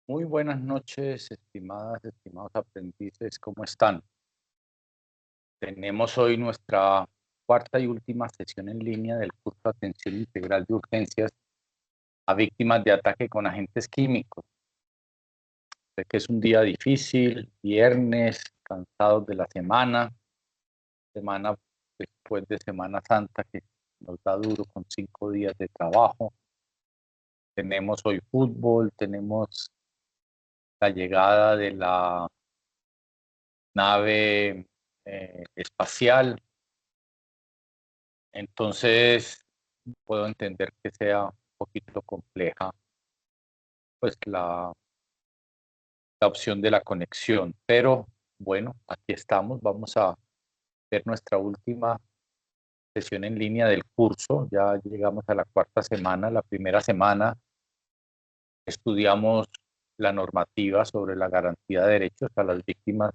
Muy buenas noches, estimados aprendices, ¿cómo están? Tenemos hoy nuestra cuarta y última sesión en línea del curso de Atención Integral de Urgencias a Víctimas de Ataque con Agentes Químicos. Sé que es un día difícil, viernes, cansados de la semana después de Semana Santa que nos da duro con 5 días de trabajo. Tenemos hoy fútbol, tenemos la llegada de la nave espacial. Entonces, puedo entender que sea un poquito compleja, pues, la opción de la conexión, pero bueno, aquí estamos, vamos a ver nuestra última sesión en línea del curso, ya llegamos a la cuarta semana. La primera semana estudiamos la normativa sobre la garantía de derechos a las víctimas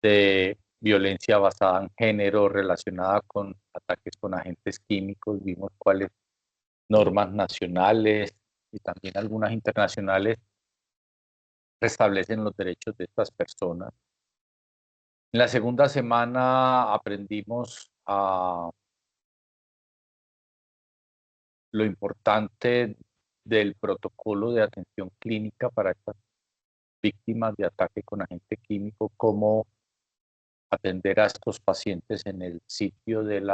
de violencia basada en género relacionada con ataques con agentes químicos, vimos cuáles normas nacionales y también algunas internacionales restablecen los derechos de estas personas. En la segunda semana aprendimos lo importante del protocolo de atención clínica para estas víctimas de ataque con agente químico, cómo atender a estos pacientes en el sitio del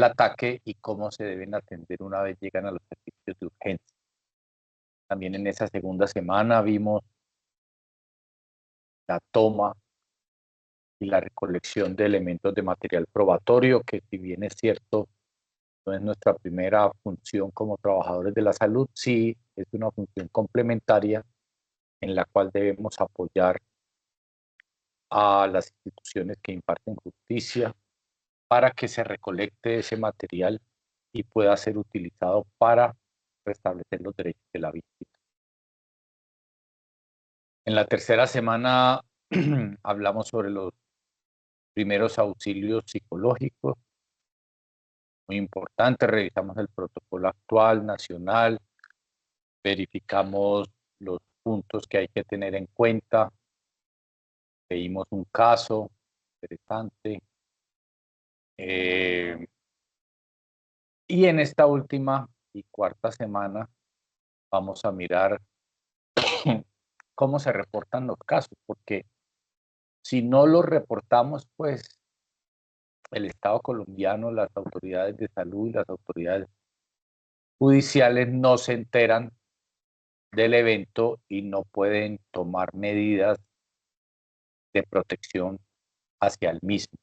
ataque y cómo se deben atender una vez llegan a los servicios de urgencia. También en esa segunda semana vimos la toma y la recolección de elementos de material probatorio, que si bien es cierto, no es nuestra primera función como trabajadores de la salud, sí es una función complementaria en la cual debemos apoyar a las instituciones que imparten justicia para que se recolecte ese material y pueda ser utilizado para restablecer los derechos de la víctima. En la tercera semana hablamos sobre los primeros auxilios psicológicos, muy importante, revisamos el protocolo actual, nacional, verificamos los puntos que hay que tener en cuenta, veimos un caso interesante. Y en esta última y cuarta semana vamos a mirar cómo se reportan los casos, porque si no los reportamos, pues el Estado colombiano, las autoridades de salud y las autoridades judiciales no se enteran del evento y no pueden tomar medidas de protección hacia el mismo.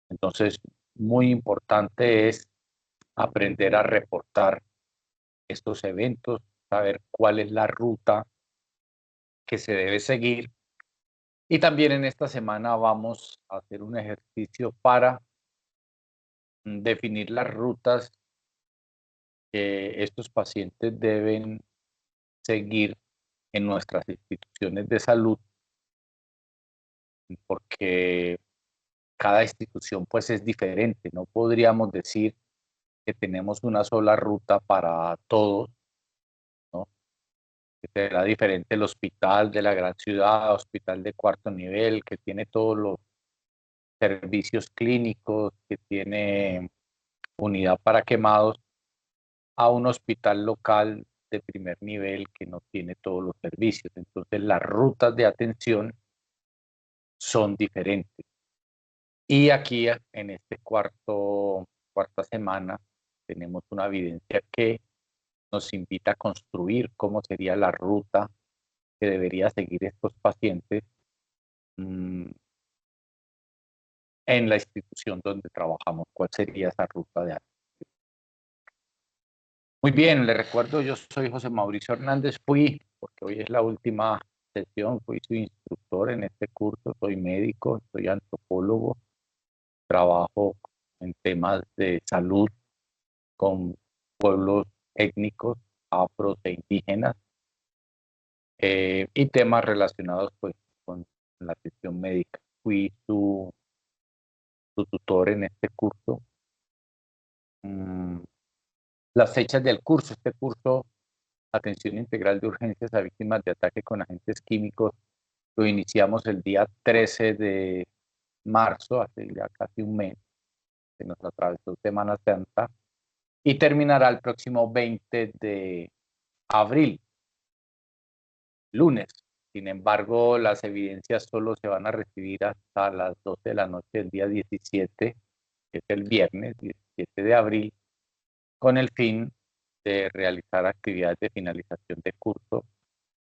Entonces, muy importante es aprender a reportar estos eventos, saber cuál es la ruta que se debe seguir. Y también en esta semana vamos a hacer un ejercicio para definir las rutas que estos pacientes deben seguir en nuestras instituciones de salud, porque cada institución pues es diferente. No podríamos decir que tenemos una sola ruta para todos, ¿no? Que será diferente el hospital de la gran ciudad, hospital de cuarto nivel, que tiene todos los servicios clínicos, que tiene unidad para quemados, a un hospital local de primer nivel que no tiene todos los servicios. Entonces las rutas de atención son diferentes. Y aquí en este cuarta semana tenemos una evidencia que nos invita a construir cómo sería la ruta que debería seguir estos pacientes mm, en la institución donde trabajamos. ¿Cuál sería esa ruta de atención? Muy bien, le recuerdo, yo soy José Mauricio Hernández, porque hoy es la última sesión, fui su instructor en este curso, soy médico, soy antropólogo, trabajo en temas de salud con pueblos étnicos, afros e indígenas, y temas relacionados pues con la atención médica. Fui su tutor en este curso. Las fechas del curso, este curso atención integral de urgencias a víctimas de ataque con agentes químicos. Lo iniciamos el día 13 de marzo, hace ya casi un mes, que nos atravesó Semana Santa, y terminará el próximo 20 de abril, lunes. Sin embargo, las evidencias solo se van a recibir hasta las 12 de la noche del día 17, que es el viernes 17 de abril, con el fin de realizar actividades de finalización de curso,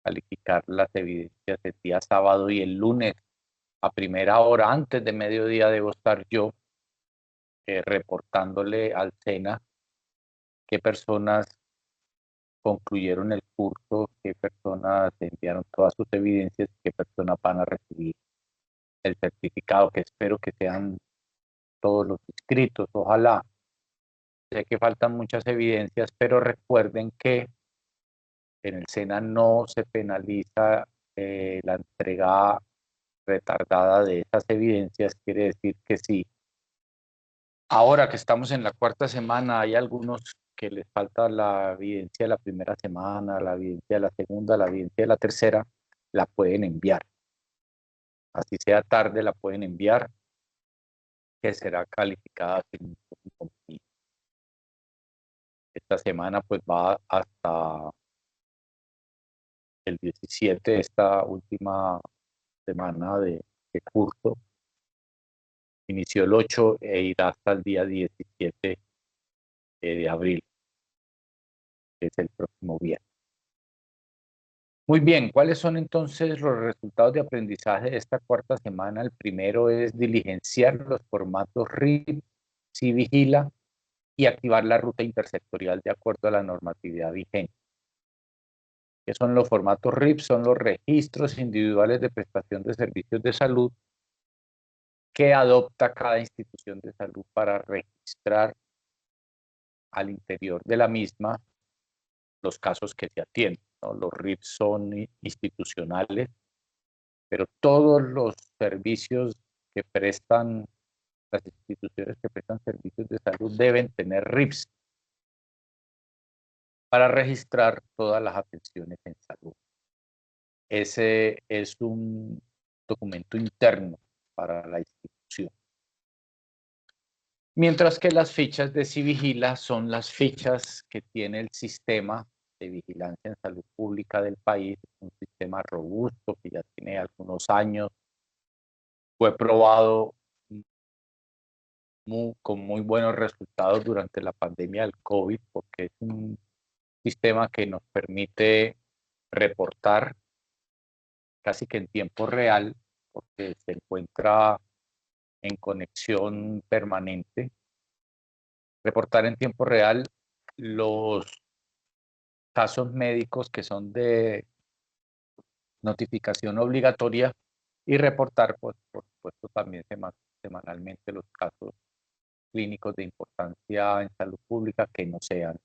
calificar las evidencias el día sábado y el lunes a primera hora, antes de mediodía, debo estar yo reportándole al SENA qué personas concluyeron el curso, qué personas enviaron todas sus evidencias, qué personas van a recibir el certificado, que espero que sean todos los inscritos, ojalá. Sé que faltan muchas evidencias, pero recuerden que en el SENA no se penaliza la entrega retardada de esas evidencias, quiere decir que sí. Ahora que estamos en la cuarta semana, hay algunos que les falta la evidencia de la primera semana, la evidencia de la segunda, la evidencia de la tercera, la pueden enviar. Así sea tarde, la pueden enviar, que será calificada sin ningún compromiso. Esta semana pues va hasta el 17, esta última semana de curso. Inició el 8 e irá hasta el día 17 de abril, que es el próximo viernes. Muy bien, ¿cuáles son entonces los resultados de aprendizaje de esta cuarta semana? El primero es diligenciar los formatos RIP, si vigila, y activar la ruta intersectorial de acuerdo a la normatividad vigente. ¿Qué son los formatos RIP? Son los registros individuales de prestación de servicios de salud que adopta cada institución de salud para registrar al interior de la misma los casos que se atienden, ¿no? Los RIP son institucionales, pero todos los servicios que prestan, las instituciones que prestan servicios de salud deben tener RIPs para registrar todas las atenciones en salud. Ese es un documento interno para la institución. Mientras que las fichas de Civigila son las fichas que tiene el sistema de vigilancia en salud pública del país, un sistema robusto que ya tiene algunos años, fue probado con muy buenos resultados durante la pandemia del COVID, porque es un sistema que nos permite reportar casi que en tiempo real, porque se encuentra en conexión permanente, reportar en tiempo real los casos médicos que son de notificación obligatoria y reportar, pues, por supuesto, también semanalmente los casos clínicos de importancia en salud pública que no sean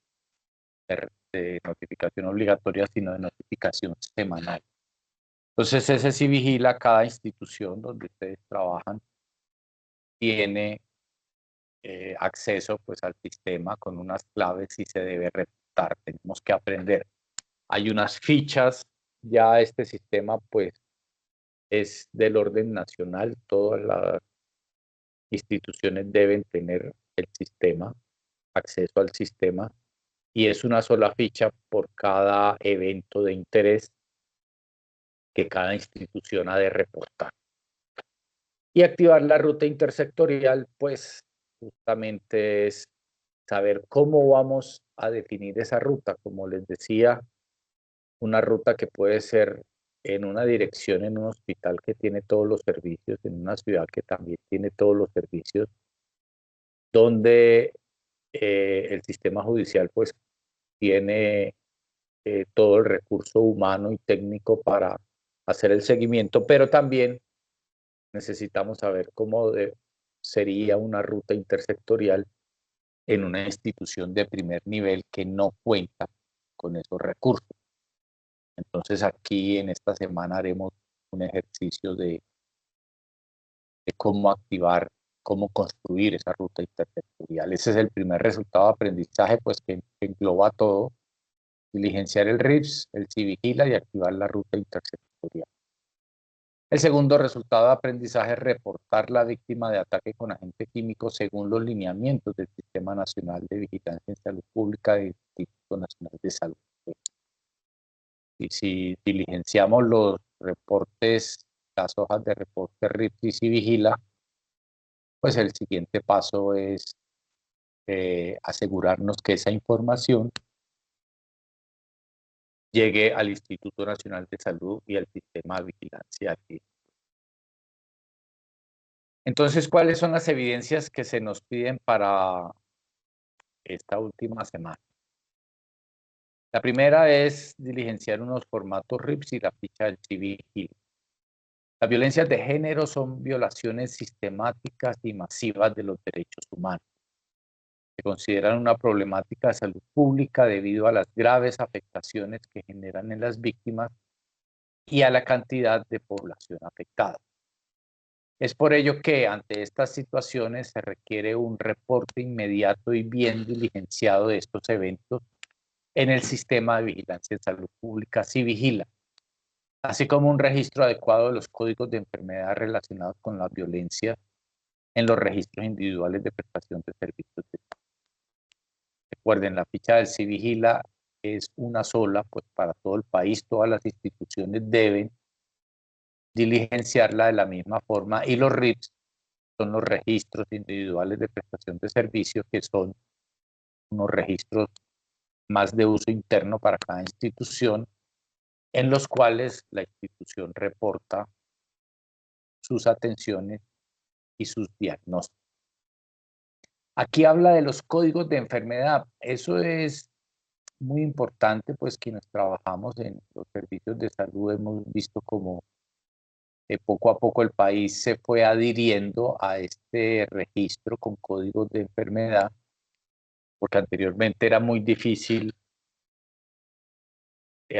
de notificación obligatoria, sino de notificación semanal. Entonces, ese sí vigila cada institución donde ustedes trabajan, tiene acceso pues al sistema con unas claves y se debe reportar. Tenemos que aprender. Hay unas fichas, ya este sistema pues es del orden nacional, todas las instituciones deben tener el sistema, acceso al sistema, y es una sola ficha por cada evento de interés que cada institución ha de reportar. Y activar la ruta intersectorial, pues justamente es saber cómo vamos a definir esa ruta. Como les decía, una ruta que puede ser en una dirección, en un hospital que tiene todos los servicios, en una ciudad que también tiene todos los servicios, donde el sistema judicial pues tiene todo el recurso humano y técnico para hacer el seguimiento, pero también necesitamos saber cómo sería una ruta intersectorial en una institución de primer nivel que no cuenta con esos recursos. Entonces aquí en esta semana haremos un ejercicio de cómo activar, cómo construir esa ruta intersectorial. Ese es el primer resultado de aprendizaje, pues que engloba todo. diligenciar el RIPS, el CIVIGILA y activar la ruta intersectorial. El segundo resultado de aprendizaje es reportar la víctima de ataque con agente químico según los lineamientos del Sistema Nacional de Vigilancia en Salud Pública del Instituto Nacional de Salud. Y si diligenciamos los reportes, las hojas de reporte RIPS y CIVIGILA, pues el siguiente paso es asegurarnos que esa información llegue al Instituto Nacional de Salud y al Sistema de Vigilancia. Entonces, ¿cuáles son las evidencias que se nos piden para esta última semana? La primera es diligenciar unos formatos RIPS y la ficha del CIVIGILA. Las violencias de género son violaciones sistemáticas y masivas de los derechos humanos. Se consideran una problemática de salud pública debido a las graves afectaciones que generan en las víctimas y a la cantidad de población afectada. Es por ello que ante estas situaciones se requiere un reporte inmediato y bien diligenciado de estos eventos en el Sistema de Vigilancia en Salud Pública CIVIGILA, así como un registro adecuado de los códigos de enfermedad relacionados con la violencia en los registros individuales de prestación de servicios de salud. Recuerden, la ficha del CIVIGILA es una sola, pues para todo el país, todas las instituciones deben diligenciarla de la misma forma, y los RIPS son los registros individuales de prestación de servicios, que son unos registros más de uso interno para cada institución, en los cuales la institución reporta sus atenciones y sus diagnósticos. Aquí habla de los códigos de enfermedad. Eso es muy importante, pues quienes trabajamos en los servicios de salud hemos visto como poco a poco el país se fue adhiriendo a este registro con códigos de enfermedad, porque anteriormente era muy difícil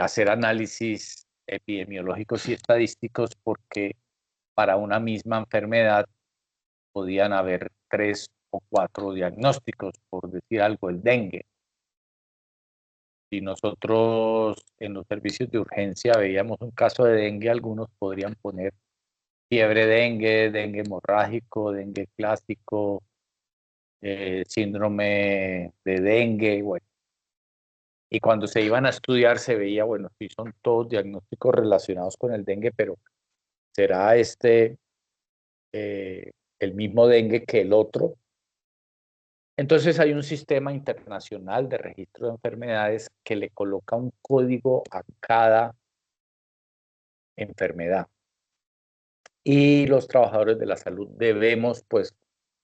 hacer análisis epidemiológicos y estadísticos, porque para una misma enfermedad podían haber 3 o 4 diagnósticos, por decir algo, el dengue. Si nosotros en los servicios de urgencia veíamos un caso de dengue, algunos podrían poner fiebre dengue, dengue hemorrágico, dengue clásico, síndrome de dengue, bueno. Y cuando se iban a estudiar se veía, bueno, sí son todos diagnósticos relacionados con el dengue, pero ¿será este el mismo dengue que el otro? Entonces hay un sistema internacional de registro de enfermedades que le coloca un código a cada enfermedad. Y los trabajadores de la salud debemos, pues,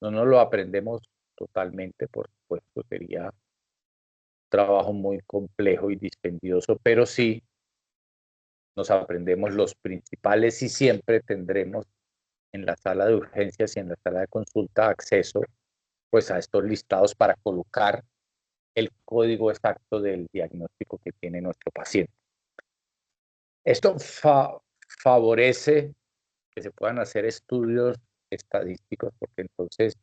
no nos lo aprendemos totalmente, por supuesto, sería un trabajo muy complejo y dispendioso, pero sí nos aprendemos los principales y siempre tendremos en la sala de urgencias y en la sala de consulta acceso, pues, a estos listados para colocar el código exacto del diagnóstico que tiene nuestro paciente. Esto favorece que se puedan hacer estudios estadísticos, porque entonces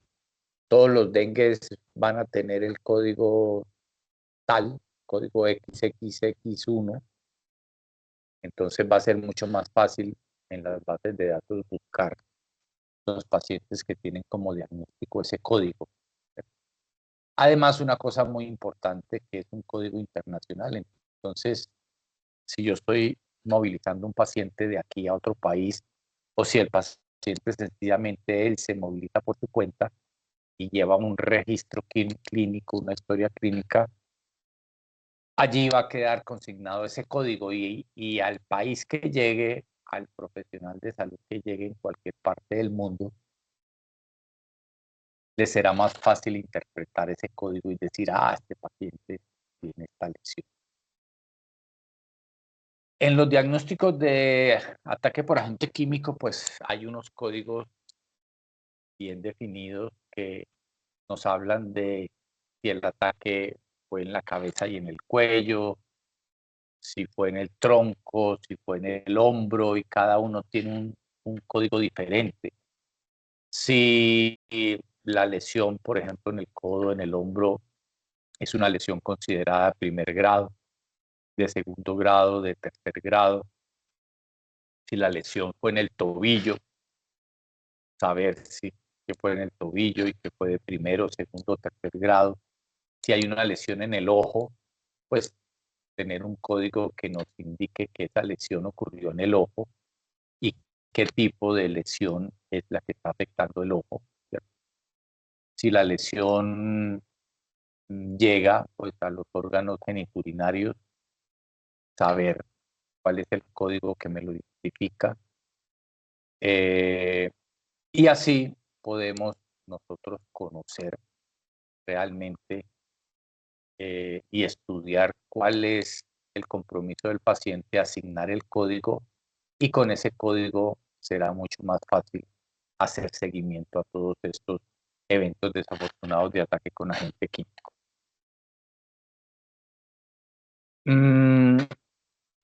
todos los dengues van a tener el código tal, código XXX1, entonces va a ser mucho más fácil en las bases de datos buscar los pacientes que tienen como diagnóstico ese código. Además, una cosa muy importante, que es un código internacional. Entonces, si yo estoy movilizando un paciente de aquí a otro país, o si el paciente sencillamente él se moviliza por su cuenta y lleva un registro clínico, una historia clínica, allí va a quedar consignado ese código, y al país que llegue, al profesional de salud que llegue en cualquier parte del mundo, le será más fácil interpretar ese código y decir, este paciente tiene esta lesión. En los diagnósticos de ataque por agente químico, pues hay unos códigos bien definidos que nos hablan de si el ataque fue en la cabeza y en el cuello, si fue en el tronco, si fue en el hombro, y cada uno tiene un código diferente. Si la lesión, por ejemplo, en el codo, en el hombro, es una lesión considerada de primer grado, de segundo grado, de tercer grado. Si la lesión fue en el tobillo, saber si que fue en el tobillo y que fue de primero, segundo, tercer grado. Si hay una lesión en el ojo, pues tener un código que nos indique que esa lesión ocurrió en el ojo y qué tipo de lesión es la que está afectando el ojo, ¿cierto? Si la lesión llega pues a los órganos geniturinarios, saber cuál es el código que me lo identifica. Y así podemos nosotros conocer realmente y estudiar cuál es el compromiso del paciente, asignar el código y con ese código será mucho más fácil hacer seguimiento a todos estos eventos desafortunados de ataque con agente químico.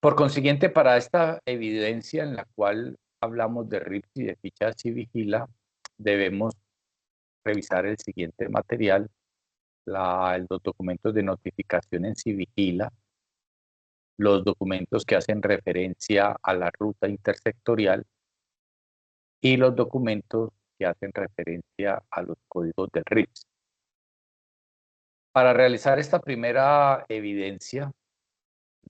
Por consiguiente, para esta evidencia en la cual hablamos de RIPS y de fichas Civigila, debemos revisar el siguiente material, los documentos de notificación en Civigila, los documentos que hacen referencia a la ruta intersectorial y los documentos que hacen referencia a los códigos del RIPS. Para realizar esta primera evidencia,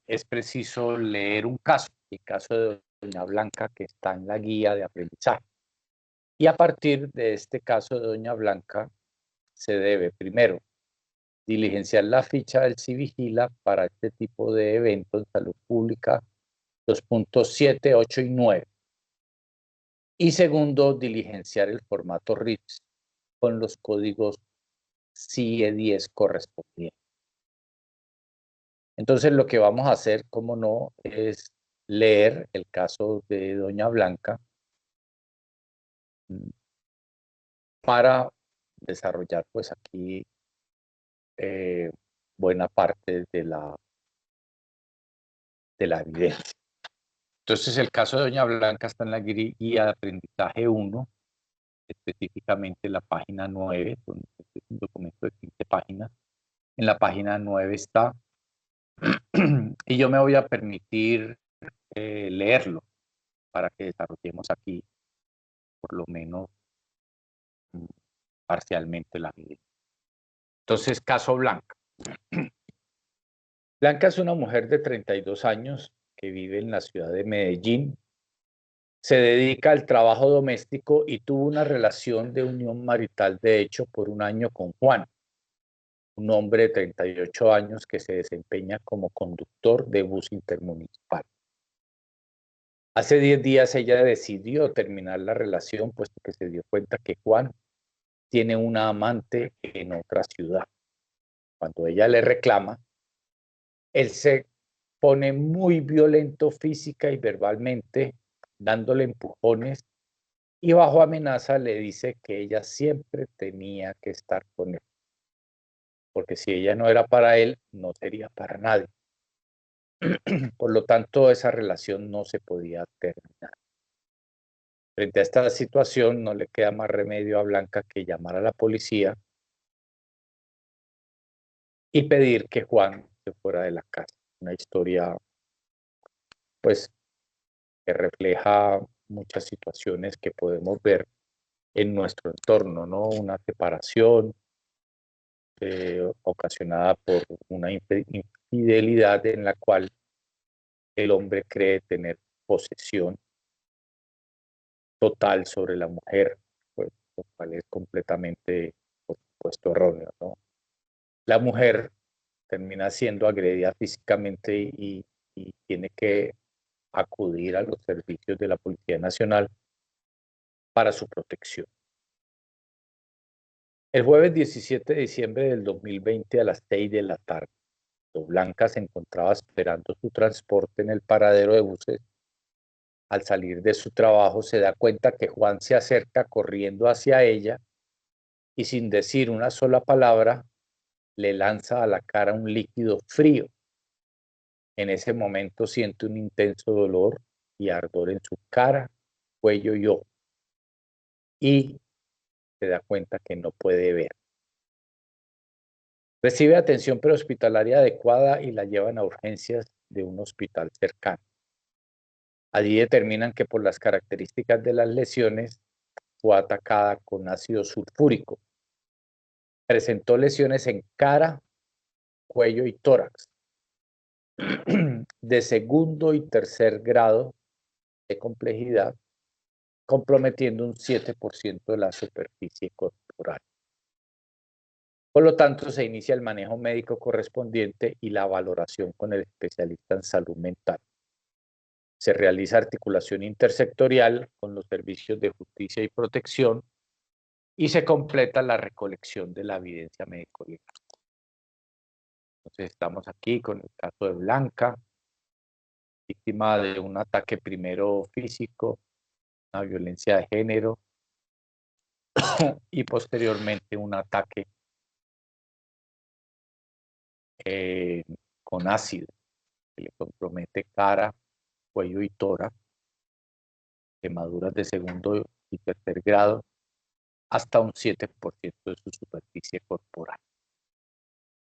es preciso leer un caso, el caso de Doña Blanca, que está en la guía de aprendizaje. Y a partir de este caso de Doña Blanca, se debe primero diligenciar la ficha del Civigila para este tipo de eventos en salud pública, los puntos 7, 8 y 9. Y segundo, diligenciar el formato RIPS con los códigos CIE 10 correspondientes. Entonces lo que vamos a hacer, como no, es leer el caso de Doña Blanca para desarrollar pues aquí buena parte de la evidencia. Entonces el caso de Doña Blanca está en la guía de aprendizaje 1, específicamente la página 9, es un documento de 15 páginas. En la página 9 está, y yo me voy a permitir leerlo para que desarrollemos aquí por lo menos parcialmente la evidencia. Entonces, caso Blanca. Blanca es una mujer de 32 años que vive en la ciudad de Medellín. Se dedica al trabajo doméstico y tuvo una relación de unión marital de hecho por un año con Juan, un hombre de 38 años que se desempeña como conductor de bus intermunicipal. Hace 10 días ella decidió terminar la relación puesto que se dio cuenta que Juan tiene una amante en otra ciudad. Cuando ella le reclama, él se pone muy violento física y verbalmente, dándole empujones y bajo amenaza le dice que ella siempre tenía que estar con él, porque si ella no era para él, no sería para nadie. Por lo tanto, esa relación no se podía terminar. Frente a esta situación, no le queda más remedio a Blanca que llamar a la policía y pedir que Juan se fuera de la casa. Una historia, pues, que refleja muchas situaciones que podemos ver en nuestro entorno, ¿no? Una separación ocasionada por una infidelidad en la cual el hombre cree tener posesión total sobre la mujer, pues, lo cual es completamente, por supuesto, erróneo, ¿no? La mujer termina siendo agredida físicamente y tiene que acudir a los servicios de la Policía Nacional para su protección. El jueves 17 de diciembre del 2020 a las 6 de la tarde, Blanca se encontraba esperando su transporte en el paradero de buses. Al salir de su trabajo se da cuenta que Juan se acerca corriendo hacia ella y sin decir una sola palabra le lanza a la cara un líquido frío. En ese momento siente un intenso dolor y ardor en su cara, cuello y ojo y se da cuenta que no puede ver. Recibe atención prehospitalaria adecuada y la llevan a urgencias de un hospital cercano. Allí determinan que por las características de las lesiones fue atacada con ácido sulfúrico. Presentó lesiones en cara, cuello y tórax de segundo y tercer grado de complejidad, comprometiendo un 7% de la superficie corporal. Por lo tanto, se inicia el manejo médico correspondiente y la valoración con el especialista en salud mental. Se realiza articulación intersectorial con los servicios de justicia y protección y se completa la recolección de la evidencia médico-legal. Entonces estamos aquí con el caso de Blanca, víctima de un ataque primero físico, una violencia de género y posteriormente un ataque con ácido que le compromete cara, cuello y tórax, quemaduras de segundo y tercer grado, hasta un 7% de su superficie corporal.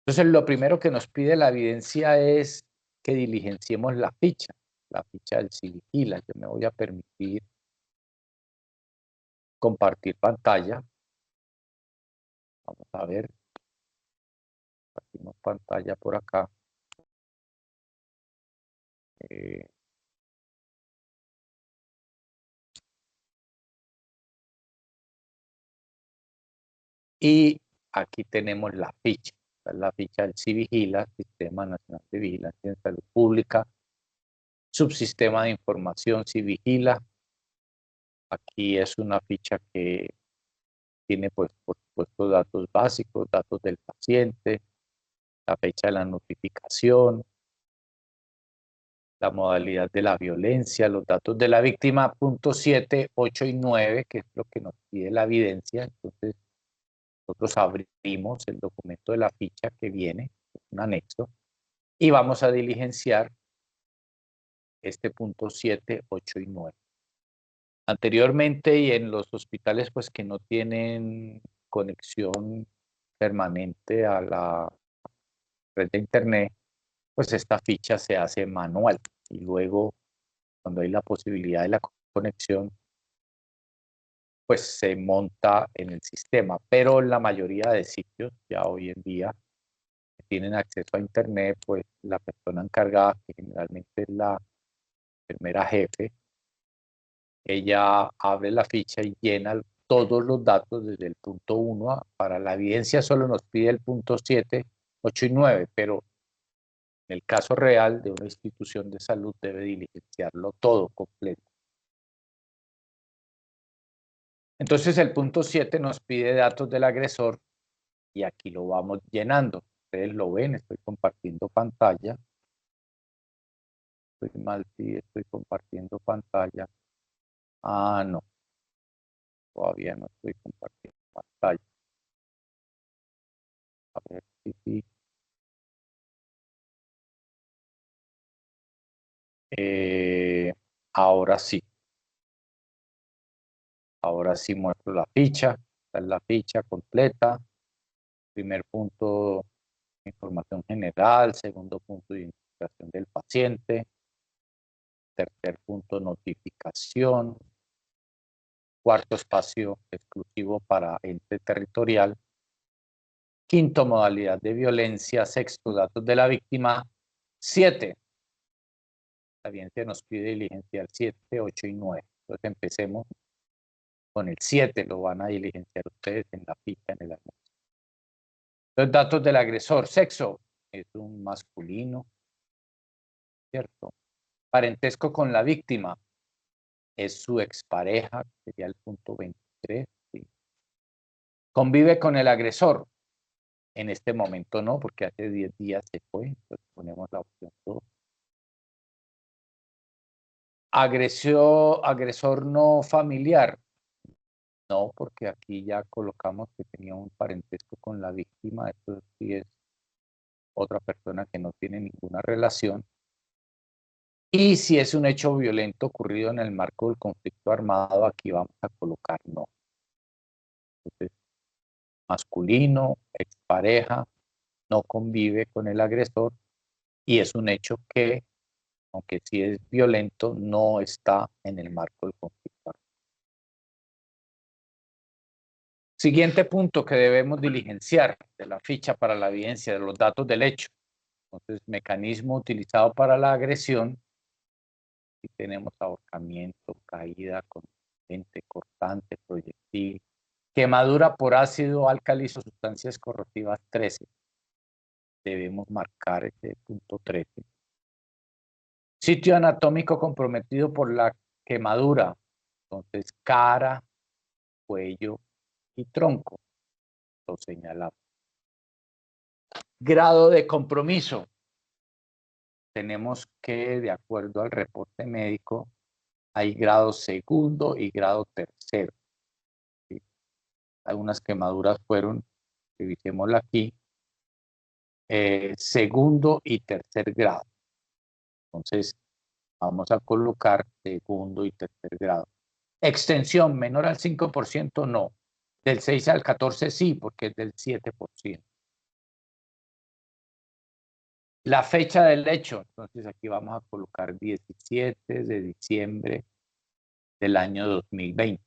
Entonces, lo primero que nos pide la evidencia es que diligenciemos la ficha del Civigila. Yo me voy a permitir compartir pantalla. Vamos a ver, compartimos pantalla por acá. Y aquí tenemos la ficha. Esta es la ficha del Civigila, Sistema Nacional de Vigilancia en Salud Pública, Subsistema de Información Civigila. Aquí es una ficha que tiene, pues, por supuesto, datos básicos, datos del paciente, la fecha de la notificación, la modalidad de la violencia, los datos de la víctima, punto 7, 8 y 9, que es lo que nos pide la evidencia. Entonces, nosotros abrimos el documento de la ficha que viene, un anexo, y vamos a diligenciar este punto 7, 8 y 9. Anteriormente y en los hospitales pues que no tienen conexión permanente a la red de internet, pues esta ficha se hace manual y luego cuando hay la posibilidad de la conexión, pues se monta en el sistema. Pero en la mayoría de sitios ya hoy en día que tienen acceso a internet, pues la persona encargada, que generalmente es la enfermera jefe, ella abre la ficha y llena todos los datos desde el punto 1. Para la evidencia solo nos pide el punto 7, 8 y 9, pero en el caso real de una institución de salud debe diligenciarlo todo completo. Entonces el punto 7 nos pide datos del agresor y aquí lo vamos llenando. Ustedes lo ven, estoy compartiendo pantalla. Estoy mal, sí, estoy compartiendo pantalla. Ah, no, todavía no estoy compartiendo pantalla. A ver si sí. Ahora sí. Ahora sí muestro la ficha. Esta es la ficha completa. Primer punto, información general. Segundo punto, identificación del paciente. Tercer punto, notificación. Cuarto, espacio exclusivo para ente territorial. Quinto, modalidad de violencia. Sexto, datos de la víctima. 7. La evidencia nos pide diligenciar 7, 8 y 9. Entonces empecemos con el 7. Lo van a diligenciar ustedes en la ficha, en el anexo. Los datos del agresor. Sexo. Es un masculino. ¿Cierto? Parentesco con la víctima. Es su expareja. Sería el punto 23. ¿Sí? Convive con el agresor. En este momento no, porque hace 10 días se fue. Entonces ponemos la opción 2. Agresor no familiar. No, porque aquí ya colocamos que tenía un parentesco con la víctima. Esto sí es otra persona que no tiene ninguna relación. Y si es un hecho violento ocurrido en el marco del conflicto armado, aquí vamos a colocar no. Entonces, masculino, expareja, no convive con el agresor y es un hecho que aunque sí es violento, no está en el marco del conflicto armado. Siguiente punto que debemos diligenciar de la ficha para la evidencia de los datos del hecho. Entonces, mecanismo utilizado para la agresión. Aquí tenemos ahorcamiento, caída, contundente, cortante, proyectil, quemadura por ácido, álcalis o sustancias corrosivas 13. Debemos marcar ese punto 13. Sitio anatómico comprometido por la quemadura. Entonces, cara, cuello y tronco. Lo señalamos. Grado de compromiso. Tenemos que, de acuerdo al reporte médico, hay grado segundo y grado tercero. ¿Sí? Algunas quemaduras fueron, revisémosla aquí, segundo y tercer grado. Entonces, vamos a colocar segundo y tercer grado. Extensión menor al 5%, no. Del 6 al 14 sí, porque es del 7%. La fecha del hecho, entonces aquí vamos a colocar 17 de diciembre del año 2020.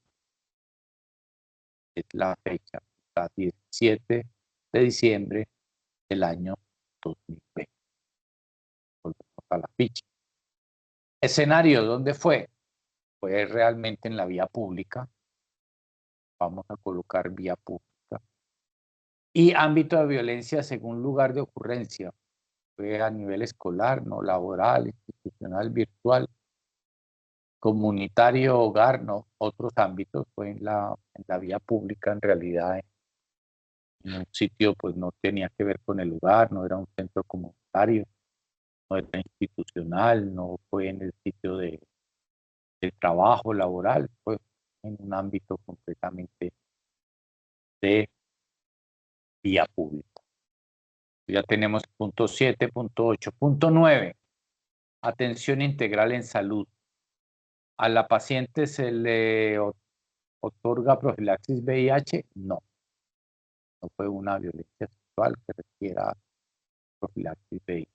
Es la fecha, la 17 de diciembre del año 2020. Volvemos a la ficha. Escenario, ¿dónde fue? Fue realmente en la vía pública. Vamos a colocar vía pública. Y ámbito de violencia según lugar de ocurrencia. Fue a nivel escolar, no laboral, institucional, virtual, comunitario, hogar, no, otros ámbitos. Fue en la vía pública, en realidad, en un sitio pues no tenía que ver con el lugar, no era un centro comunitario, no era institucional, no fue en el sitio de trabajo laboral, fue en un ámbito completamente de vía pública. Ya tenemos punto 7, punto 8, punto 9. Atención integral en salud. ¿A la paciente se le otorga profilaxis VIH? No. No fue una violencia sexual que requiera profilaxis VIH.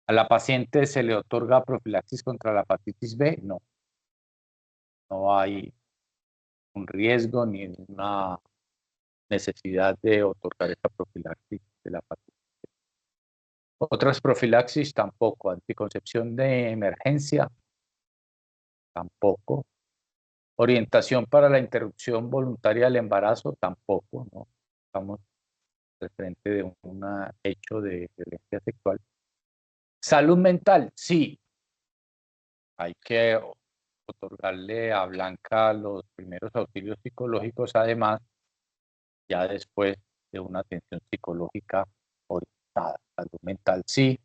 ¿A la paciente se le otorga profilaxis contra la hepatitis B? No. No hay un riesgo ni una necesidad de otorgar esta profilaxis de la hepatitis B. Otras profilaxis tampoco. Anticoncepción de emergencia tampoco. Orientación para la interrupción voluntaria del embarazo tampoco, ¿no? Estamos al frente de un hecho de violencia sexual. Salud mental, sí. Hay que otorgarle a Blanca los primeros auxilios psicológicos, además, ya después de una atención psicológica orientada. Salud mental, sí.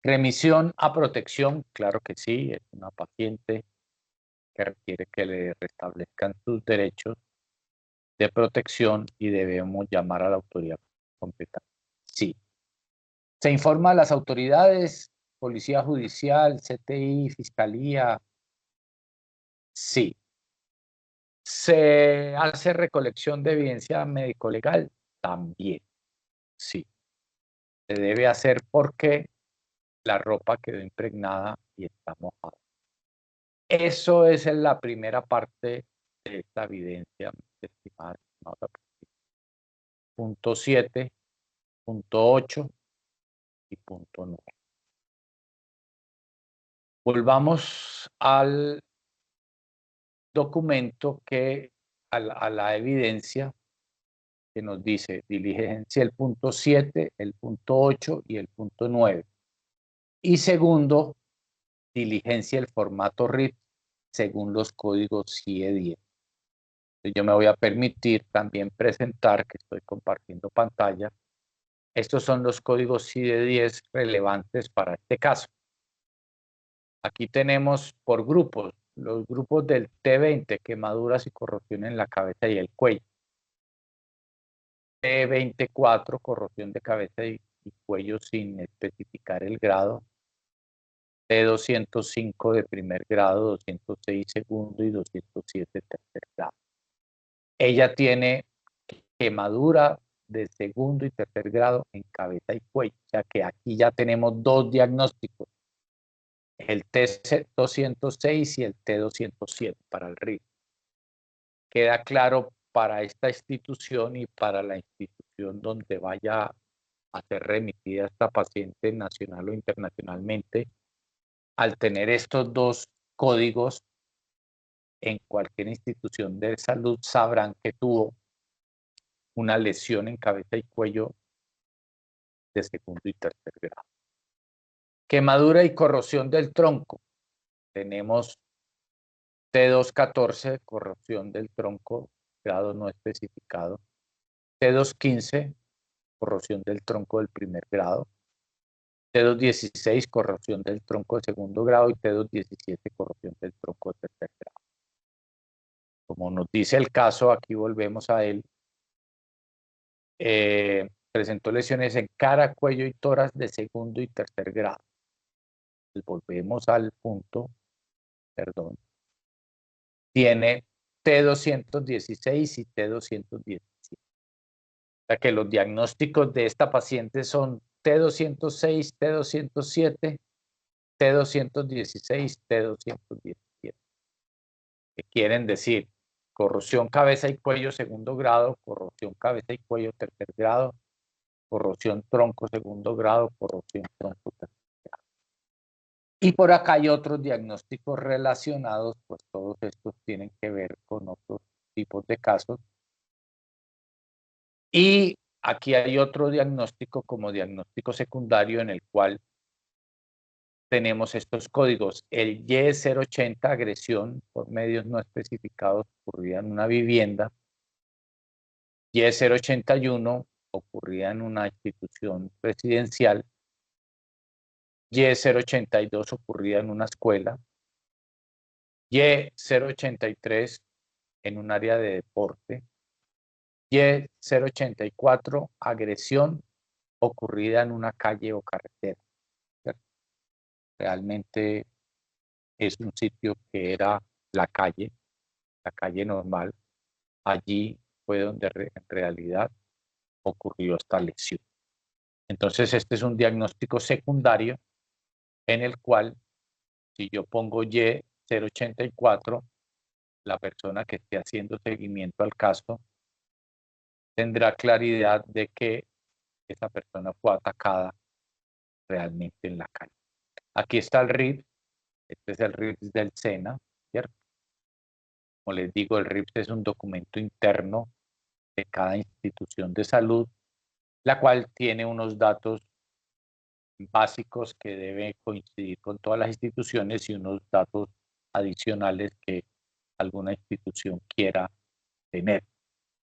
Remisión a protección, claro que sí, es una paciente que requiere que le restablezcan sus derechos de protección y debemos llamar a la autoridad competente. Sí. Se informa a las autoridades, Policía Judicial, CTI, Fiscalía. Sí. ¿Se hace recolección de evidencia médico-legal? También. Sí. Se debe hacer porque la ropa quedó impregnada y está mojada. Eso es en la primera parte de esta evidencia, estimada. Punto 7, punto 8 y punto 9. Volvamos al documento que, a la evidencia que nos dice diligencia el punto 7, el punto 8 y el punto 9. Y segundo, diligencia el formato RIT según los códigos CIE 10. Yo me voy a permitir también presentar, que estoy compartiendo pantalla, estos son los códigos CIE 10 relevantes para este caso. Aquí tenemos por grupos, los grupos del T20, quemaduras y corrosión en la cabeza y el cuello. T24, corrosión de cabeza y cuello sin especificar el grado. T205 de primer grado, 206 segundo y 207 tercer grado. Ella tiene quemadura de segundo y tercer grado en cabeza y cuello, o sea que aquí ya tenemos dos diagnósticos. el T206 y el T207 para el RIP. Queda claro para esta institución y para la institución donde vaya a ser remitida esta paciente nacional o internacionalmente, al tener estos dos códigos en cualquier institución de salud sabrán que tuvo una lesión en cabeza y cuello de segundo y tercer grado. Quemadura y corrosión del tronco. Tenemos T214, corrosión del tronco, grado no especificado. T215, corrosión del tronco del primer grado. T216, corrosión del tronco de segundo grado, y T217, corrosión del tronco de tercer grado. Como nos dice el caso, aquí volvemos a él, presentó lesiones en cara, cuello y tórax de segundo y tercer grado. Pues volvemos al punto, perdón. Tiene T216 y T217. O sea que los diagnósticos de esta paciente son T206, T207, T216, T217. ¿Qué quieren decir? Corrosión cabeza y cuello segundo grado, corrosión cabeza y cuello tercer grado, corrosión tronco segundo grado, corrosión tronco tercer grado. Y por acá hay otros diagnósticos relacionados, pues todos estos tienen que ver con otros tipos de casos. Y aquí hay otro diagnóstico como diagnóstico secundario en el cual tenemos estos códigos. El Y080, agresión por medios no especificados ocurrida en una vivienda. Y081, ocurrida en una institución residencial. Y082, ocurrida en una escuela. Y083, en un área de deporte. Y084, agresión ocurrida en una calle o carretera. Realmente es un sitio que era la calle normal. Allí fue donde en realidad ocurrió esta lesión. Entonces, este es un diagnóstico secundario en el cual, si yo pongo Y084, la persona que esté haciendo seguimiento al caso tendrá claridad de que esa persona fue atacada realmente en la calle. Aquí está el RIPS, este es el RIPS del SENA, ¿cierto? Como les digo, el RIPS es un documento interno de cada institución de salud, la cual tiene unos datos básicos que deben coincidir con todas las instituciones y unos datos adicionales que alguna institución quiera tener.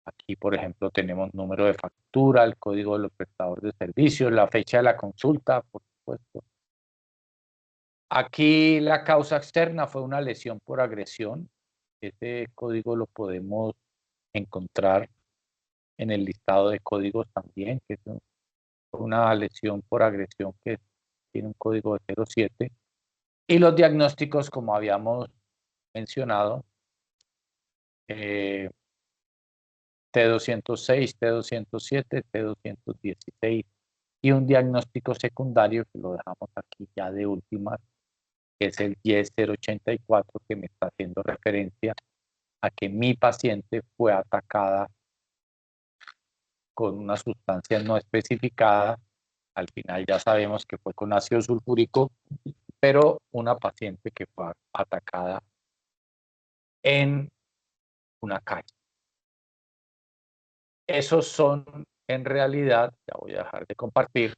Aquí, por ejemplo, tenemos número de factura, el código de los prestadores de servicios, la fecha de la consulta, por supuesto. Aquí la causa externa fue una lesión por agresión. Ese código lo podemos encontrar en el listado de códigos también, que es una lesión por agresión que tiene un código de 07. Y los diagnósticos, como habíamos mencionado, T206, T207, T216, y un diagnóstico secundario que lo dejamos aquí ya de últimas, que es el Y084, que me está haciendo referencia a que mi paciente fue atacada con una sustancia no especificada. Al final ya sabemos que fue con ácido sulfúrico, pero una paciente que fue atacada en una calle. Esos son, en realidad, ya voy a dejar de compartir,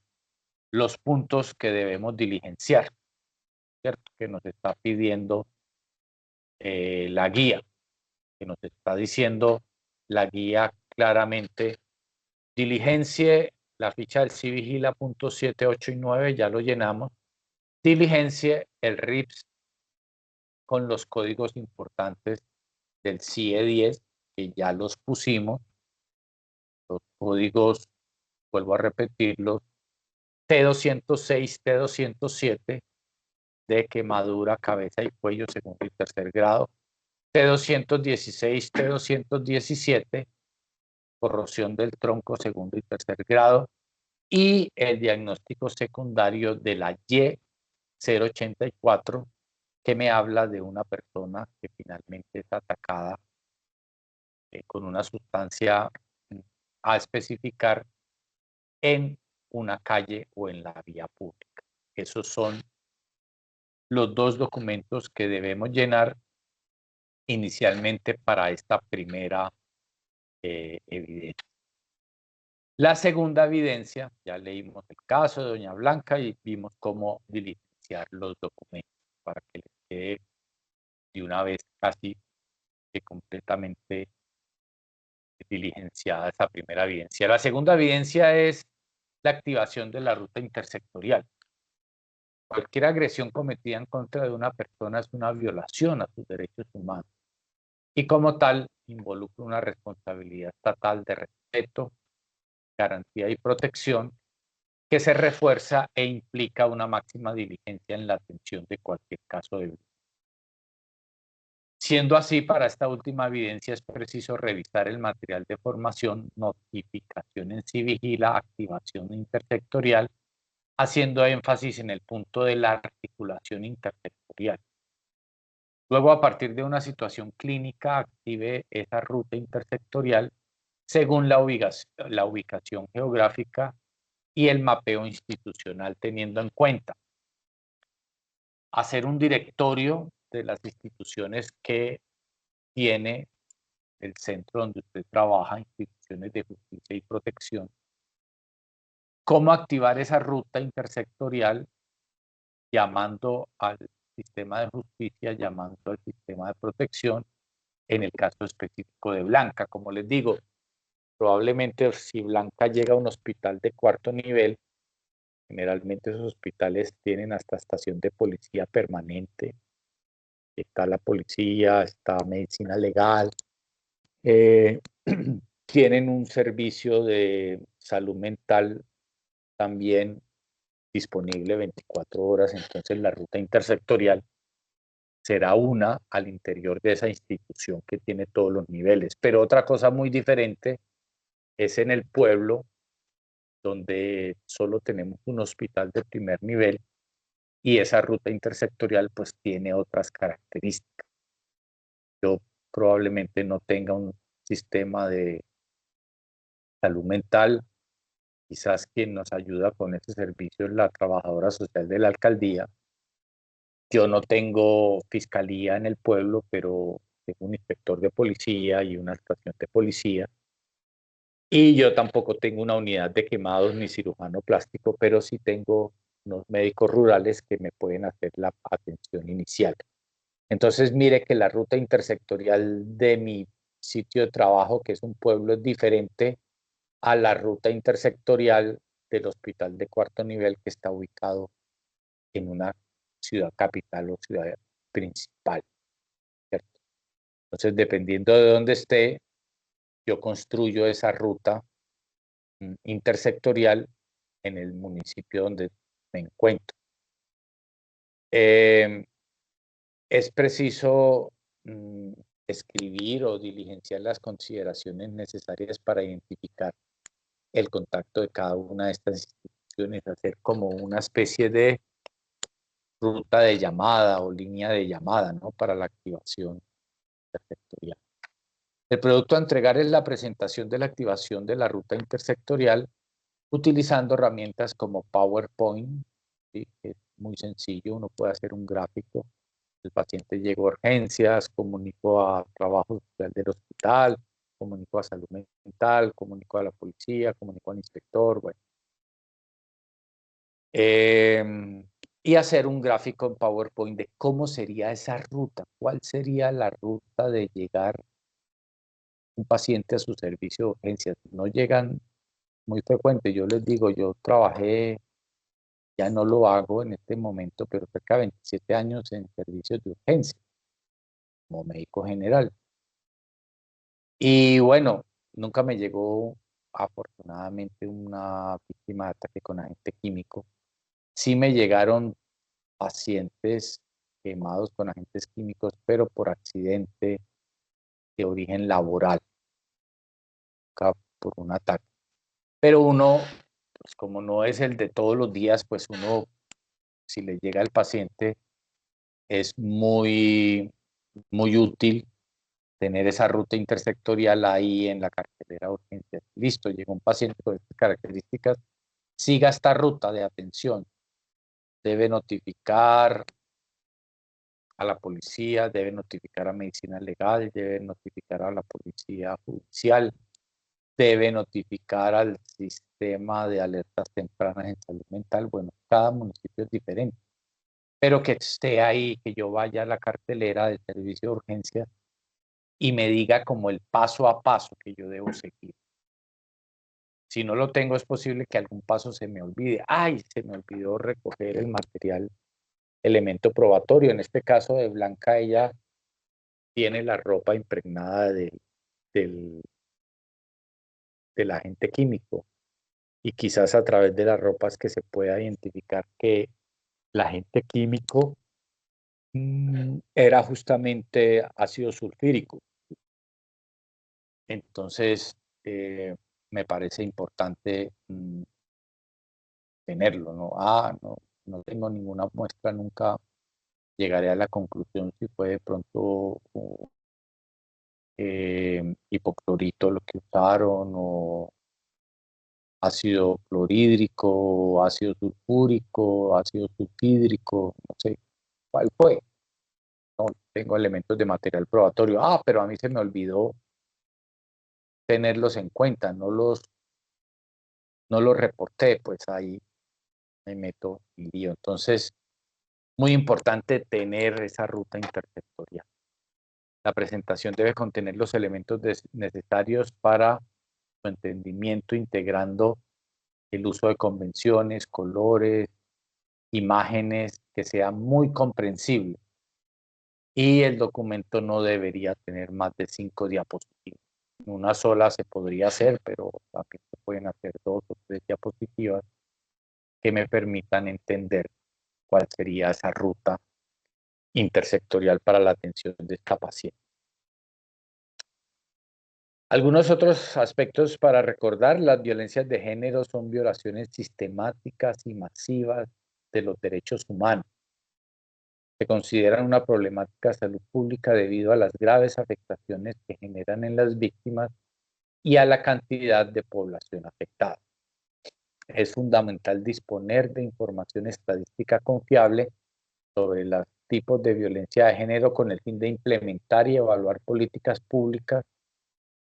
los puntos que debemos diligenciar, ¿cierto? Que nos está pidiendo la guía, que nos está diciendo la guía claramente. Diligencie la ficha del CIVIGILA punto 7, 8 y 9, ya lo llenamos. Diligencie el RIPS con los códigos importantes del CIE 10, que ya los pusimos. Los códigos, vuelvo a repetirlos, T206, T207, de quemadura, cabeza y cuello, segundo y tercer grado. T216, T217, corrosión del tronco, segundo y tercer grado. Y el diagnóstico secundario de la 084, que me habla de una persona que finalmente es atacada con una sustancia a especificar en una calle o en la vía pública. Esos son los dos documentos que debemos llenar inicialmente para esta primera evidencia. La segunda evidencia, ya leímos el caso de doña Blanca y vimos cómo diligenciar los documentos para que les quede de una vez casi que completamente diligenciada esa primera evidencia. La segunda evidencia es la activación de la ruta intersectorial. Cualquier agresión cometida en contra de una persona es una violación a sus derechos humanos y como tal involucra una responsabilidad estatal de respeto, garantía y protección que se refuerza e implica una máxima diligencia en la atención de cualquier caso de violencia. Siendo así, para esta última evidencia es preciso revisar el material de formación, notificación en sí vigila, activación intersectorial, haciendo énfasis en el punto de la articulación intersectorial. Luego, a partir de una situación clínica, active esa ruta intersectorial según la ubicación geográfica y el mapeo institucional, teniendo en cuenta hacer un directorio de las instituciones que tiene el centro donde usted trabaja, instituciones de justicia y protección, cómo activar esa ruta intersectorial llamando al sistema de justicia, llamando al sistema de protección, en el caso específico de Blanca. Como les digo, probablemente si Blanca llega a un hospital de cuarto nivel, generalmente esos hospitales tienen hasta estación de policía permanente, está la policía, está medicina legal, tienen un servicio de salud mental también disponible 24 horas, entonces la ruta intersectorial será una al interior de esa institución que tiene todos los niveles. Pero otra cosa muy diferente es en el pueblo, donde solo tenemos un hospital de primer nivel y esa ruta intersectorial pues tiene otras características. Yo probablemente no tenga un sistema de salud mental, quizás quien nos ayuda con ese servicio es la trabajadora social de la alcaldía. Yo no tengo fiscalía en el pueblo, pero tengo un inspector de policía y una estación de policía. Y yo tampoco tengo una unidad de quemados ni cirujano plástico, pero sí tengo unos médicos rurales que me pueden hacer la atención inicial. Entonces, mire que la ruta intersectorial de mi sitio de trabajo, que es un pueblo, es diferente a la ruta intersectorial del hospital de cuarto nivel que está ubicado en una ciudad capital o ciudad principal, ¿cierto? Entonces, dependiendo de dónde esté, yo construyo esa ruta intersectorial en el municipio donde me encuentro. Es preciso escribir o diligenciar las consideraciones necesarias para identificar el contacto de cada una de estas instituciones, hacer como una especie de ruta de llamada o línea de llamada, ¿no? Para la activación intersectorial. El producto a entregar es la presentación de la activación de la ruta intersectorial utilizando herramientas como PowerPoint, ¿sí? Que es muy sencillo, uno puede hacer un gráfico. El paciente llegó a urgencias, comunicó a trabajo social del hospital, comunicó a salud mental, comunicó a la policía, comunicó al inspector, bueno. Y hacer un gráfico en PowerPoint de cómo sería esa ruta, cuál sería la ruta de llegar un paciente a su servicio de urgencias. No llegan muy frecuente, yo les digo, yo trabajé, ya no lo hago en este momento, pero cerca de 27 años en servicios de urgencia, como médico general. Y bueno, nunca me llegó afortunadamente una víctima de ataque con agente químico. Sí me llegaron pacientes quemados con agentes químicos, pero por accidente de origen laboral, por un ataque. Pero uno, pues como no es el de todos los días, pues uno si le llega al paciente, es muy útil tener esa ruta intersectorial ahí en la cartelera de urgencias. Listo, llegó un paciente con estas características, siga esta ruta de atención. Debe notificar a la policía, debe notificar a medicina legal, debe notificar a la policía judicial, debe notificar al sistema de alertas tempranas en salud mental. Bueno, cada municipio es diferente, pero que esté ahí, que yo vaya a la cartelera del servicio de urgencias y me diga como el paso a paso que yo debo seguir. Si no lo tengo, es posible que algún paso se me olvide. ¡Ay! Se me olvidó recoger el material, elemento probatorio. En este caso de Blanca, ella tiene la ropa impregnada del agente químico. Y quizás a través de las ropas que se pueda identificar que el agente químico era justamente ácido sulfúrico. Entonces, me parece importante tenerlo, ¿no? No tengo ninguna muestra, nunca llegaré a la conclusión si fue de pronto hipoclorito lo que usaron, o ácido clorhídrico, ácido sulfúrico, ácido sulfídrico, no sé cuál fue. No tengo elementos de material probatorio. Pero a mí se me olvidó tenerlos en cuenta, no los reporté, pues ahí me meto en lío. Entonces, muy importante tener esa ruta intersectorial. La presentación debe contener los elementos necesarios para su entendimiento, integrando el uso de convenciones, colores, imágenes, que sea muy comprensible. Y el documento no debería tener más de 5 diapositivas. Una sola se podría hacer, pero también se pueden hacer 2 o 3 diapositivas que me permitan entender cuál sería esa ruta intersectorial para la atención de esta paciente. Algunos otros aspectos para recordar: las violencias de género son violaciones sistemáticas y masivas de los derechos humanos. Se consideran una problemática de salud pública debido a las graves afectaciones que generan en las víctimas y a la cantidad de población afectada. Es fundamental disponer de información estadística confiable sobre los tipos de violencia de género con el fin de implementar y evaluar políticas públicas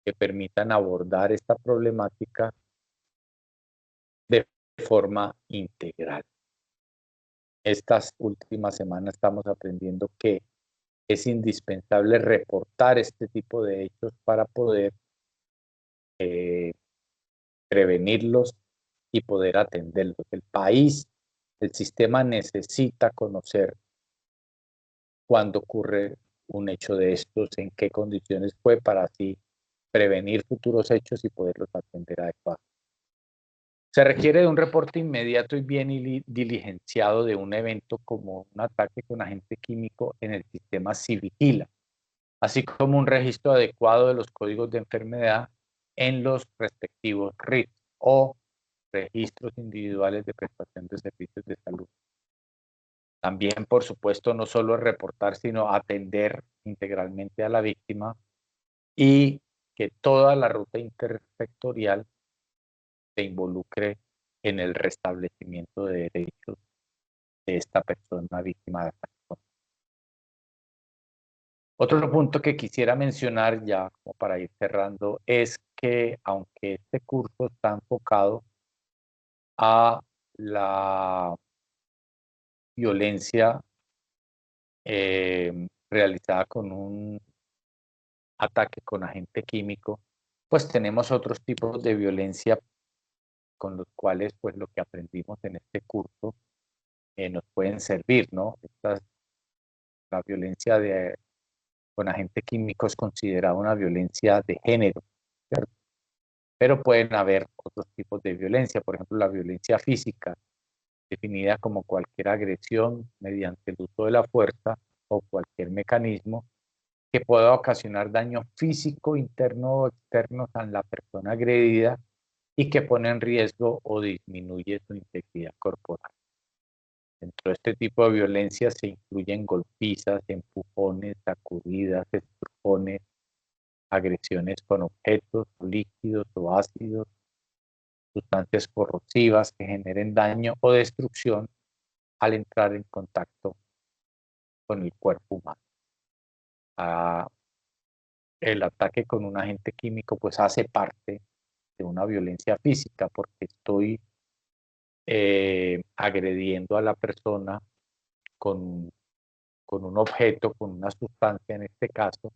que permitan abordar esta problemática de forma integral. Estas últimas semanas estamos aprendiendo que es indispensable reportar este tipo de hechos para poder prevenirlos y poder atenderlos. El país, el sistema necesita conocer cuándo ocurre un hecho de estos, en qué condiciones fue, para así prevenir futuros hechos y poderlos atender adecuadamente. Se requiere de un reporte inmediato y bien diligenciado de un evento como un ataque con agente químico en el sistema Civigila, así como un registro adecuado de los códigos de enfermedad en los respectivos RIT o registros individuales de prestación de servicios de salud. También, por supuesto, no solo reportar, sino atender integralmente a la víctima, y que toda la ruta intersectorial se involucre en el restablecimiento de derechos de esta persona víctima de ataque. Otro punto que quisiera mencionar, ya como para ir cerrando, es que aunque este curso está enfocado a la violencia realizada con un ataque con agente químico, pues tenemos otros tipos de violencia con los cuales, pues, lo que aprendimos en este curso nos pueden servir, ¿no? La violencia con agente químico es considerada una violencia de género, ¿cierto? Pero pueden haber otros tipos de violencia, por ejemplo, la violencia física, definida como cualquier agresión mediante el uso de la fuerza o cualquier mecanismo que pueda ocasionar daño físico, interno o externo a la persona agredida y que pone en riesgo o disminuye su integridad corporal. Dentro de este tipo de violencia se incluyen golpizas, empujones, sacudidas, estrujones, agresiones con objetos, líquidos o ácidos, sustancias corrosivas que generen daño o destrucción al entrar en contacto con el cuerpo humano. El ataque con un agente químico pues hace parte de una violencia física porque estoy agrediendo a la persona con, con un objeto, con una sustancia en este caso,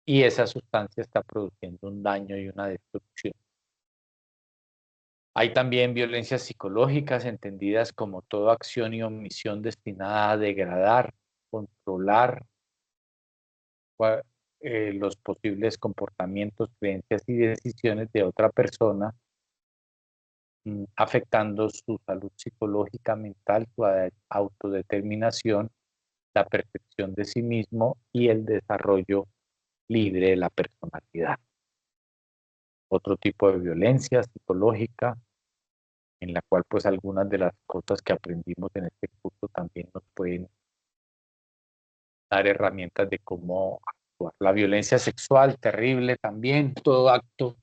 y esa sustancia está produciendo un daño y una destrucción. Hay también violencias psicológicas entendidas como toda acción y omisión destinada a degradar, controlar los posibles comportamientos, creencias y decisiones de otra persona, afectando su salud psicológica, mental, su autodeterminación, la percepción de sí mismo y el desarrollo libre de la personalidad. Otro tipo de violencia psicológica, en la cual pues algunas de las cosas que aprendimos en este curso también nos pueden dar herramientas de cómo actuar. La violencia sexual, terrible también, todo acto,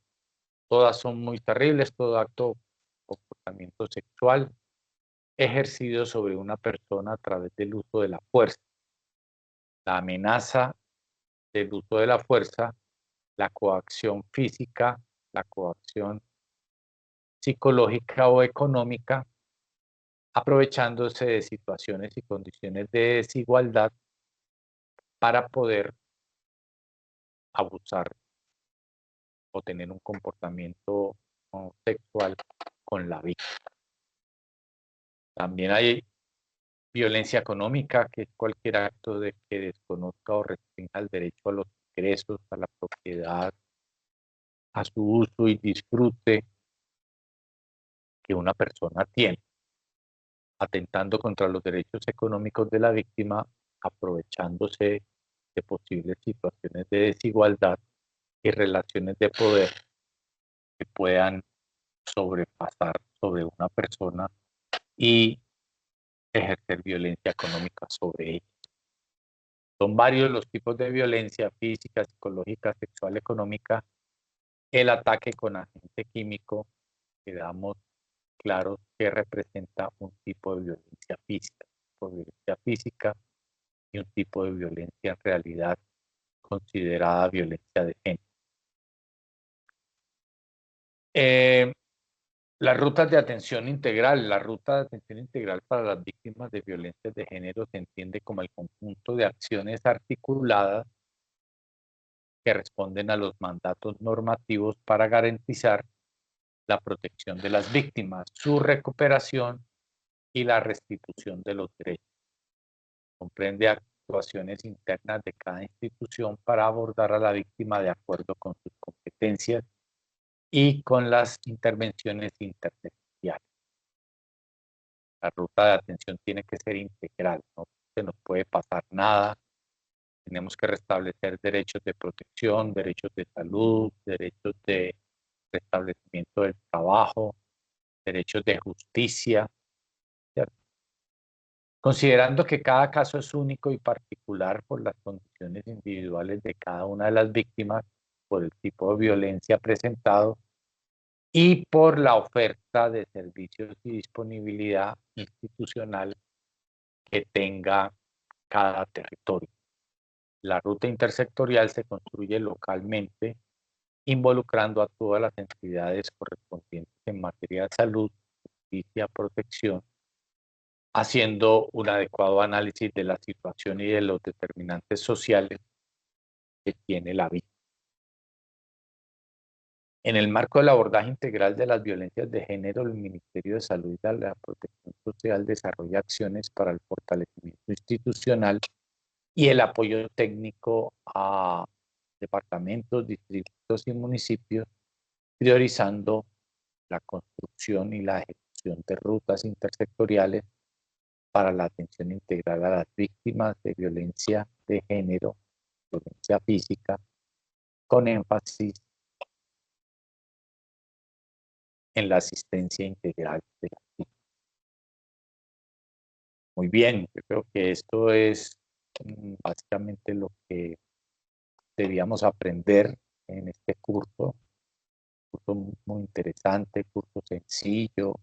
todas son muy terribles, todo acto, comportamiento sexual ejercido sobre una persona a través del uso de la fuerza, la amenaza del uso de la fuerza, la coacción física, la coacción psicológica o económica, aprovechándose de situaciones y condiciones de desigualdad para poder abusar o tener un comportamiento sexual con la víctima. También hay violencia económica, que es cualquier acto de que desconozca o restrinja el derecho a los ingresos, a la propiedad, a su uso y disfrute que una persona tiene, atentando contra los derechos económicos de la víctima, aprovechándose de posibles situaciones de desigualdad y relaciones de poder que puedan sobrepasar sobre una persona y ejercer violencia económica sobre ella. Son varios los tipos de violencia física, psicológica, sexual, económica. El ataque con agente químico, quedamos claros que representa un tipo de violencia física y un tipo de violencia en realidad considerada violencia de género. Las rutas de atención integral. La ruta de atención integral para las víctimas de violencia de género se entiende como el conjunto de acciones articuladas que responden a los mandatos normativos para garantizar la protección de las víctimas, su recuperación y la restitución de los derechos. Comprende actuaciones internas de cada institución para abordar a la víctima de acuerdo con sus competencias y con las intervenciones intersectoriales. La ruta de atención tiene que ser integral, no se nos puede pasar nada. Tenemos que restablecer derechos de protección, derechos de salud, derechos de restablecimiento del trabajo, derechos de justicia, ¿cierto? Considerando que cada caso es único y particular por las condiciones individuales de cada una de las víctimas, por el tipo de violencia presentado y por la oferta de servicios y disponibilidad institucional que tenga cada territorio. La ruta intersectorial se construye localmente, involucrando a todas las entidades correspondientes en materia de salud, justicia, protección, haciendo un adecuado análisis de la situación y de los determinantes sociales que tiene la víctima. En el marco del abordaje integral de las violencias de género, el Ministerio de Salud y la Protección Social desarrolla acciones para el fortalecimiento institucional y el apoyo técnico a departamentos, distritos y municipios, priorizando la construcción y la ejecución de rutas intersectoriales para la atención integral a las víctimas de violencia de género, violencia física, con énfasis en la asistencia integral de las víctimas. Muy bien, yo creo que esto es básicamente lo que debíamos aprender en este curso. Curso muy interesante, curso sencillo,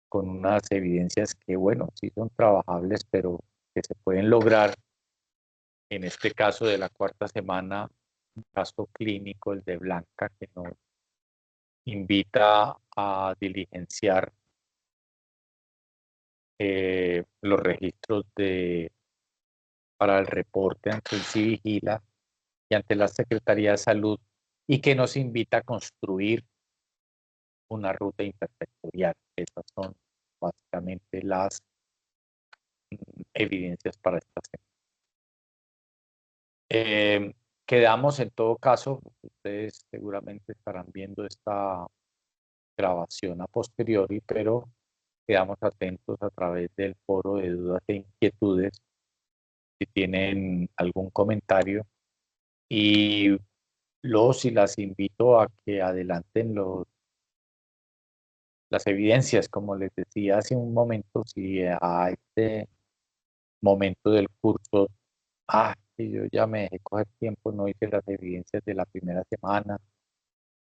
con unas evidencias que, bueno, sí son trabajables, pero que se pueden lograr. En este caso de la cuarta semana, un caso clínico, el de Blanca, que nos invita a diligenciar los registros para el reporte ante el Civigila y ante la Secretaría de Salud, y que nos invita a construir una ruta intersectorial. Esas son básicamente las evidencias para esta semana. Quedamos en todo caso, ustedes seguramente estarán viendo esta grabación a posteriori, pero quedamos atentos a través del foro de dudas e inquietudes si tienen algún comentario, y los y las invito a que adelanten las evidencias, como les decía hace un momento, si a este momento del curso, que yo ya me dejé coger tiempo, no hice las evidencias de la primera semana,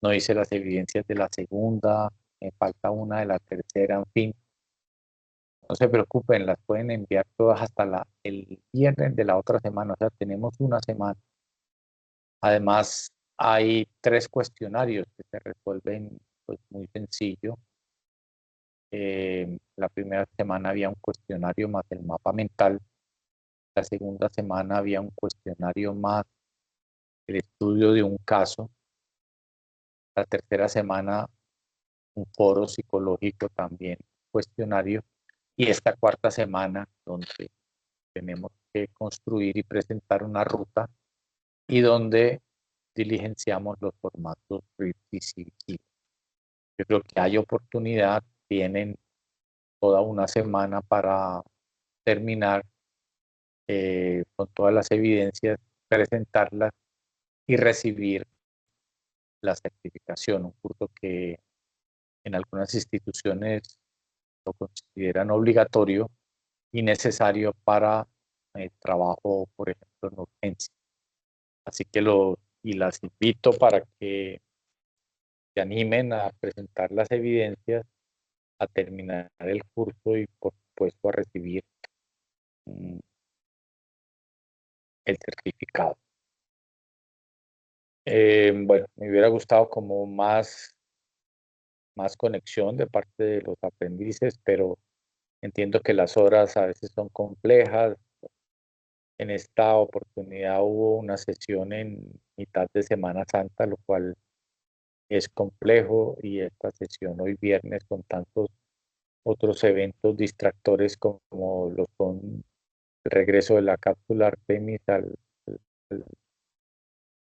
no hice las evidencias de la segunda, me falta una de la tercera, en fin, no se preocupen, las pueden enviar todas hasta el viernes de la otra semana, o sea, tenemos una semana. Además, hay 3 cuestionarios que se resuelven pues, muy sencillo. La primera semana había un cuestionario más el mapa mental. La segunda semana había un cuestionario más el estudio de un caso. La tercera semana un foro psicológico también, cuestionario. Y esta cuarta semana donde tenemos que construir y presentar una ruta y donde diligenciamos los formatos RIP y CIVIL. Yo creo que hay oportunidad, tienen toda una semana para terminar con todas las evidencias, presentarlas y recibir la certificación, un curso que en algunas instituciones lo consideran obligatorio y necesario para el trabajo, por ejemplo, en urgencia. Así que las invito para que se animen a presentar las evidencias, a terminar el curso y, por supuesto, a recibir el certificado. Bueno, me hubiera gustado como más conexión de parte de los aprendices, pero entiendo que las horas a veces son complejas. En esta oportunidad hubo una sesión en mitad de Semana Santa, lo cual es complejo, y esta sesión hoy viernes con tantos otros eventos distractores como lo son el regreso de la cápsula Artemis al-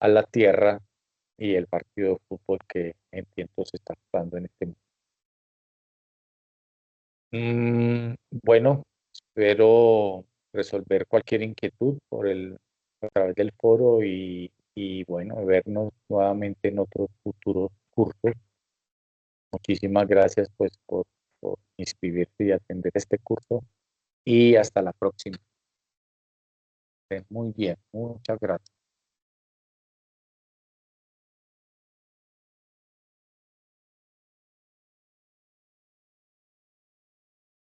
a la Tierra y el partido de fútbol que entiendo se está jugando en este momento. Bueno, espero resolver cualquier inquietud a través del foro y bueno, vernos nuevamente en otros futuros cursos. Muchísimas gracias pues por inscribirte y atender este curso, y hasta la próxima. Muy bien, muchas gracias.